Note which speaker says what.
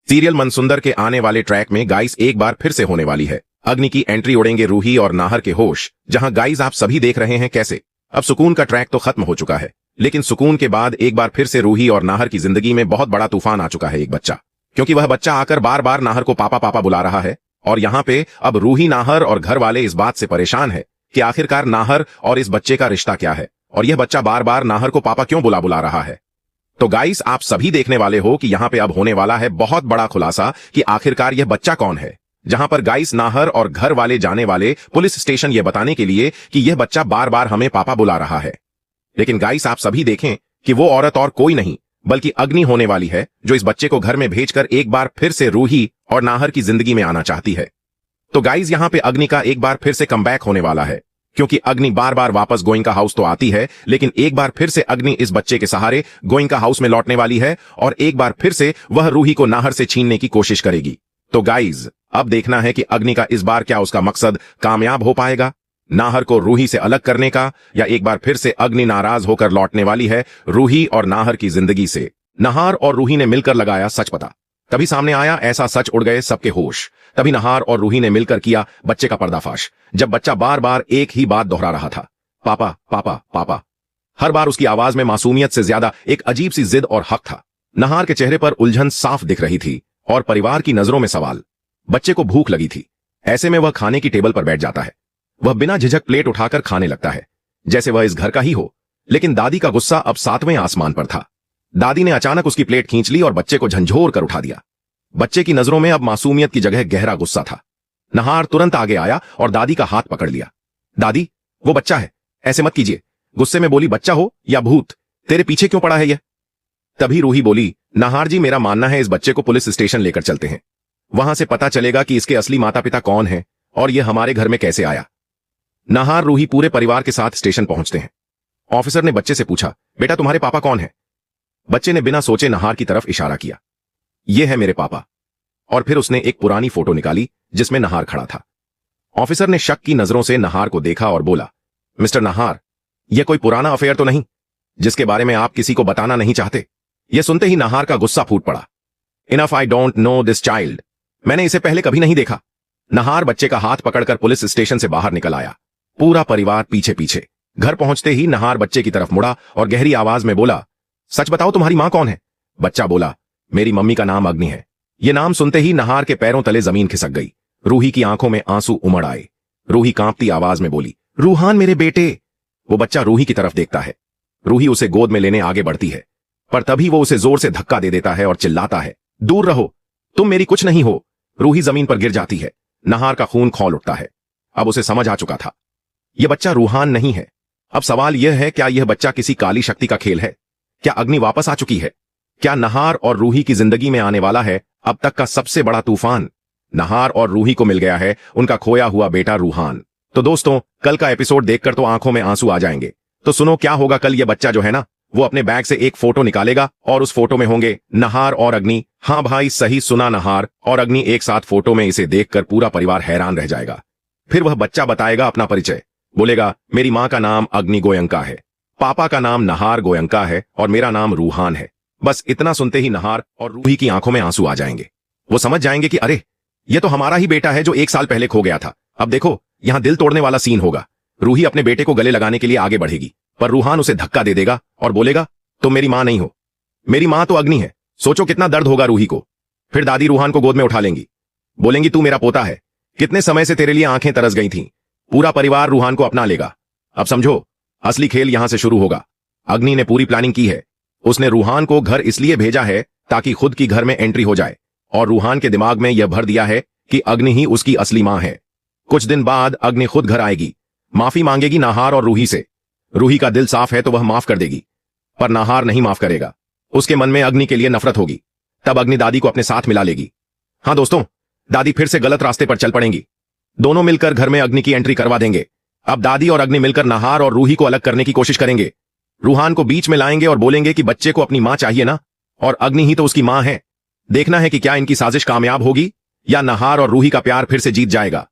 Speaker 1: Serial मनसुंदर के आने वाले ट्रैक में गाइस एक बार फिर से होने वाली है। अग्नि की एंट्री उड़ेंगे रूही और नाहर के होश। जहां गाइस आप सभी देख रहे हैं कैसे अब सुकून का ट्रैक तो खत्म हो चुका है, लेकिन सुकून के बाद एक बार फिर से रूही और नाहर की जिंदगी में बहुत बड़ा तूफान आ चुका है। एक बच्चा, क्योंकि वह बच्चा आकर बार बार नाहर को पापा पापा बुला रहा है। और यहाँ पे अब रूही, नाहर और घर वाले इस बात से परेशान है कि आखिरकार नाहर और इस बच्चे का रिश्ता क्या है, और यह बच्चा बार बार नाहर को पापा क्यों बुला रहा है। तो गाइस आप सभी देखने वाले हो कि यहाँ पे अब होने वाला है बहुत बड़ा खुलासा कि आखिरकार यह बच्चा कौन है। जहां पर गाइस नाहर और घर वाले जाने वाले पुलिस स्टेशन यह बताने के लिए कि यह बच्चा बार बार हमें पापा बुला रहा है। लेकिन गाइस आप सभी देखें कि वो औरत और कोई नहीं बल्कि अग्नि होने वाली है, जो इस बच्चे को घर में भेजकर एक बार फिर से रूही और नाहर की जिंदगी में आना चाहती है। तो गाइस यहाँ पे अग्नि का एक बार फिर से कमबैक होने वाला है, क्योंकि अग्नि बार बार वापस गोइंका हाउस तो आती है, लेकिन एक बार फिर से अग्नि इस बच्चे के सहारे गोइंका हाउस में लौटने वाली है और एक बार फिर से वह रूही को नाहर से छीनने की कोशिश करेगी। तो गाइज अब देखना है कि अग्नि का इस बार क्या उसका मकसद कामयाब हो पाएगा, नाहर को रूही से अलग करने का, या एक बार फिर से अग्नि नाराज होकर लौटने वाली है रूही और नाहर की जिंदगी से। नाहर और रूही ने मिलकर लगाया सच पता, तभी सामने आया ऐसा सच, उड़ गए सबके होश। तभी नाहर और रूही ने मिलकर किया बच्चे का पर्दाफाश। जब बच्चा बार बार एक ही बात दोहरा रहा था, पापा पापा पापा। हर बार उसकी आवाज में मासूमियत से ज्यादा एक अजीब सी जिद और हक था। नाहर के चेहरे पर उलझन साफ दिख रही थी और परिवार की नजरों में सवाल। बच्चे को भूख लगी थी, ऐसे में वह खाने की टेबल पर बैठ जाता है। वह बिना झिझक प्लेट उठाकर खाने लगता है, जैसे वह इस घर का ही हो। लेकिन दादी का गुस्सा अब 7वें आसमान पर था। दादी ने अचानक उसकी प्लेट खींच ली और बच्चे को झंझोर कर उठा दिया। बच्चे की नजरों में अब मासूमियत की जगह गहरा गुस्सा था। नाहर तुरंत आगे आया और दादी का हाथ पकड़ लिया। दादी, वो बच्चा है, ऐसे मत कीजिए। गुस्से में बोली, बच्चा हो या भूत, तेरे पीछे क्यों पड़ा है यह? तभी रूही बोली, नाहर जी, मेरा मानना है इस बच्चे को पुलिस स्टेशन लेकर चलते हैं। वहां से पता चलेगा कि इसके असली माता पिता कौन है और यह हमारे घर में कैसे आया। नाहर, रूही पूरे परिवार के साथ स्टेशन पहुंचते हैं। ऑफिसर ने बच्चे से पूछा, बेटा तुम्हारे पापा कौन है? बच्चे ने बिना सोचे नाहर की तरफ इशारा किया, यह है मेरे पापा। और फिर उसने एक पुरानी फोटो निकाली जिसमें नाहर खड़ा था। ऑफिसर ने शक की नजरों से नाहर को देखा और बोला, मिस्टर नाहर, यह कोई पुराना अफेयर तो नहीं जिसके बारे में आप किसी को बताना नहीं चाहते? यह सुनते ही नाहर का गुस्सा फूट पड़ा। Enough, I don't know this child. मैंने इसे पहले कभी नहीं देखा। नाहर बच्चे का हाथ पकड़कर पुलिस स्टेशन से बाहर निकल आया, पूरा परिवार पीछे पीछे। घर पहुंचते ही नाहर बच्चे की तरफ मुड़ा और गहरी आवाज में बोला, सच बताओ तुम्हारी मां कौन है? बच्चा बोला, मेरी मम्मी का नाम अग्नि है। यह नाम सुनते ही नाहर के पैरों तले जमीन खिसक गई। रूही की आंखों में आंसू उमड़ आए। रूही कांपती आवाज में बोली, रूहान मेरे बेटे। वो बच्चा रूही की तरफ देखता है। रूही उसे गोद में लेने आगे बढ़ती है, पर तभी वो उसे जोर से धक्का दे देता है और चिल्लाता है, दूर रहो, तुम मेरी कुछ नहीं हो। रूही जमीन पर गिर जाती है। नाहर का खून खौल उठता है। अब उसे समझ आ चुका था, यह बच्चा रूहान नहीं है। अब सवाल यह है, क्या यह बच्चा किसी काली शक्ति का खेल है? क्या अग्नि वापस आ चुकी है? क्या नाहर और रूही की जिंदगी में आने वाला है अब तक का सबसे बड़ा तूफान? नाहर और रूही को मिल गया है उनका खोया हुआ बेटा रूहान। तो दोस्तों, कल का एपिसोड देखकर तो आंखों में आंसू आ जाएंगे। तो सुनो क्या होगा कल। यह बच्चा जो है ना, वो अपने बैग से एक फोटो निकालेगा और उस फोटो में होंगे नाहर और अग्नि। हाँ भाई, सही सुना, नाहर और अग्नि एक साथ फोटो में। इसे देखकर पूरा परिवार हैरान रह जाएगा। फिर वह बच्चा बताएगा अपना परिचय, बोलेगा, मेरी मां का नाम अग्नि गोयंका है, पापा का नाम नाहर गोयंका है और मेरा नाम रूहान है। बस इतना सुनते ही नाहर और रूही की आंखों में आंसू आ जाएंगे। वो समझ जाएंगे कि अरे, ये तो हमारा ही बेटा है जो 1 साल पहले खो गया था। अब देखो, यहां दिल तोड़ने वाला सीन होगा। रूही अपने बेटे को गले लगाने के लिए आगे बढ़ेगी, पर रूहान उसे धक्का दे देगा और बोलेगा, तुम मेरी मां नहीं हो, मेरी मां तो अग्नि है। सोचो कितना दर्द होगा रूही को। फिर दादी रूहान को गोद में उठा लेंगी, बोलेंगी, तू मेरा पोता है, कितने समय से तेरे लिए आंखें तरस गई थीं। पूरा परिवार रूहान को अपना लेगा। अब समझो, असली खेल यहां से शुरू होगा। अग्नि ने पूरी प्लानिंग की है। उसने रूहान को घर इसलिए भेजा है ताकि खुद की घर में एंट्री हो जाए, और रूहान के दिमाग में यह भर दिया है कि अग्नि ही उसकी असली मां है। कुछ दिन बाद अग्नि खुद घर आएगी, माफी मांगेगी नाहर और रूही से। रूही का दिल साफ है तो वह माफ कर देगी, पर नाहर नहीं माफ करेगा। उसके मन में अग्नि के लिए नफरत होगी। तब अग्नि दादी को अपने साथ मिला लेगी। हाँ दोस्तों, दादी फिर से गलत रास्ते पर चल पड़ेंगी। दोनों मिलकर घर में अग्नि की एंट्री करवा देंगे। अब दादी और अग्नि मिलकर नाहर और रूही को अलग करने की कोशिश करेंगे। रूहान को बीच में लाएंगे और बोलेंगे कि बच्चे को अपनी मां चाहिए ना, और अग्नि ही तो उसकी मां है। देखना है कि क्या इनकी साजिश कामयाब होगी या नाहर और रूही का प्यार फिर से जीत जाएगा।